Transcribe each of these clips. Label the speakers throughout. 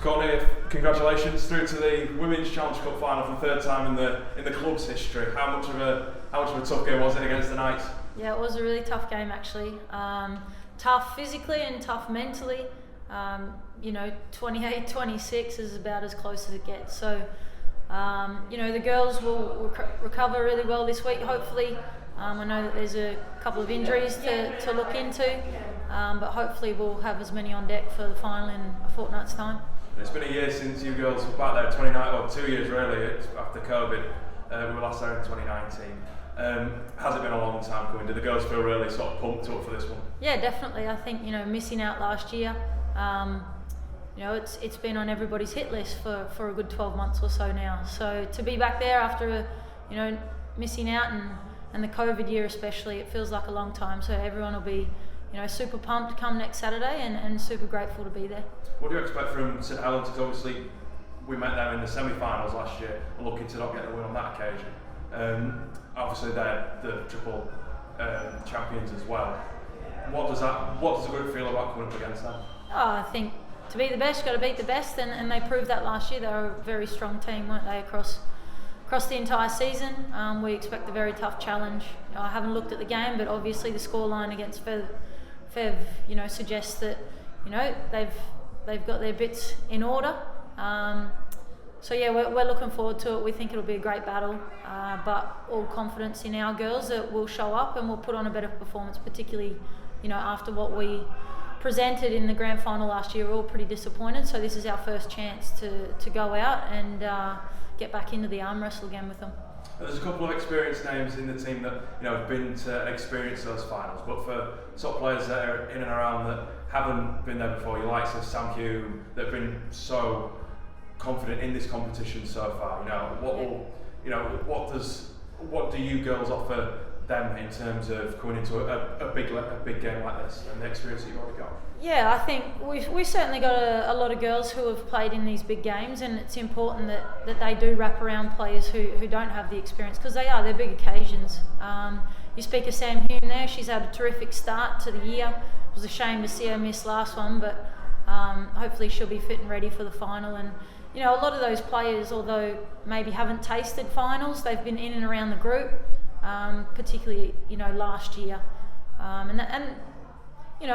Speaker 1: Courtney, congratulations through to the Women's Challenge Cup final for the third time in the club's history. How much of a tough game was it against the Knights?
Speaker 2: Yeah, it was a really tough game actually. Tough physically and tough mentally. 28-26 is about as close as it gets. So, the girls will recover really well this week, hopefully. I know that there's a couple of injuries to look into, but hopefully we'll have as many on deck for the final in a fortnight's time.
Speaker 1: It's been a year since you girls were back there, 2 years really, after COVID. We were last there in 2019. Has it been a long time coming? Do the girls feel really sort of pumped up for this one?
Speaker 2: Yeah, definitely. I think, missing out last year, it's been on everybody's hit list for a good 12 months or so now. So to be back there after, missing out and the COVID year especially, it feels like a long time. So everyone will be, super pumped come next Saturday and super grateful to be there.
Speaker 1: What do you expect from St Helens? Because obviously we met them in the semi-finals last year, lucky to not get the win on that occasion. Obviously they're the triple champions as well. What does the group feel about coming up against them?
Speaker 2: I think to be the best, you've got to beat the best, and they proved that last year. They were a very strong team, weren't they, across the entire season. We expect a very tough challenge. I haven't looked at the game, but obviously the scoreline against Fev, suggests that they've got their bits in order. We're looking forward to it. We think it'll be a great battle, but all confidence in our girls that we'll show up and we'll put on a better performance, particularly after what we presented in the grand final last year. We're all pretty disappointed, so this is our first chance to go out and get back into the arm wrestle again with them.
Speaker 1: There's a couple of experienced names in the team that have been to and experienced those finals, but for sort of players that are in and around that haven't been there before, your likes of Sam Hume, that have been so confident in this competition so far, what do you girls offer them in terms of coming into a big game like this and the experience that you've already got?
Speaker 2: Yeah, I think we've certainly got a lot of girls who have played in these big games, and it's important that they do wrap around players who don't have the experience, because they're big occasions. You speak of Sam Hume there, she's had a terrific start to the year. It was a shame to see her miss last one, but hopefully she'll be fit and ready for the final. And a lot of those players, although maybe haven't tasted finals, they've been in and around the group, particularly last year,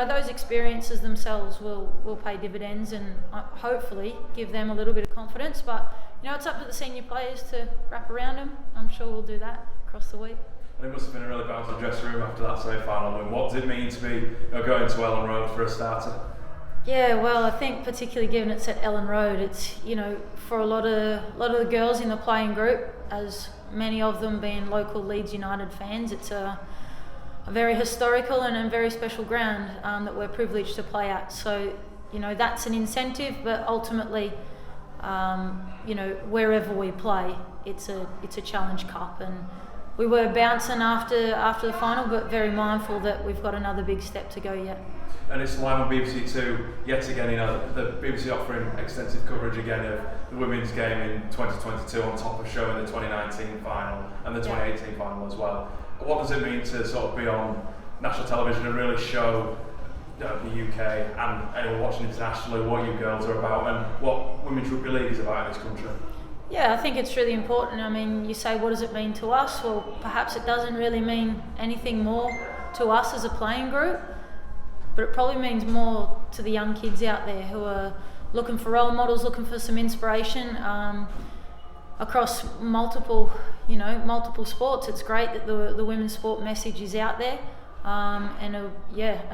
Speaker 2: those experiences themselves will pay dividends and hopefully give them a little bit of confidence. But it's up to the senior players to wrap around them. I'm sure we'll do that across the week.
Speaker 1: And it must have been a really bouncing dressing room after that semi-final win. What does it mean to be going to Elland Road for a starter?
Speaker 2: Yeah, well, I think particularly given it's at Elland Road, it's for a lot of the girls in the playing group, as many of them being local Leeds United fans, it's a very historical and a very special ground that we're privileged to play at. So that's an incentive, but ultimately, wherever we play, it's a Challenge Cup, and we were bouncing after the final, but very mindful that we've got another big step to go yet.
Speaker 1: And it's live on BBC Two yet again. The BBC offering extensive coverage again of the women's game in 2022 on top of showing the 2019 final and the 2018 final as well. What does it mean to sort of be on national television and really show the UK and anyone watching internationally what you girls are about and what women's rugby league is about in this country?
Speaker 2: Yeah, I think it's really important. I mean, you say, what does it mean to us? Well, perhaps it doesn't really mean anything more to us as a playing group, but it probably means more to the young kids out there who are looking for role models, looking for some inspiration across multiple sports. It's great that the women's sport message is out there,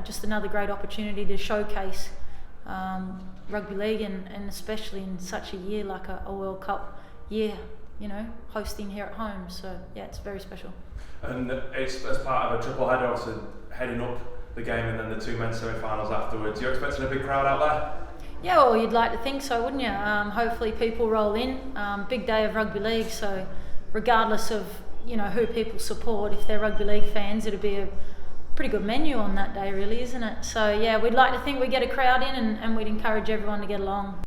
Speaker 2: just another great opportunity to showcase rugby league and especially in such a year like a World Cup year, hosting here at home. So yeah, it's very special.
Speaker 1: And it's as part of a triple header, also heading up the game and then the two men's semi-finals afterwards. You're expecting a big crowd out there?
Speaker 2: Yeah, well, you'd like to think so, wouldn't you? Hopefully people roll in. Big day of rugby league, so regardless of who people support, if they're rugby league fans, it'll be a pretty good menu on that day, really, isn't it? So yeah, we'd like to think we get a crowd in and we'd encourage everyone to get along.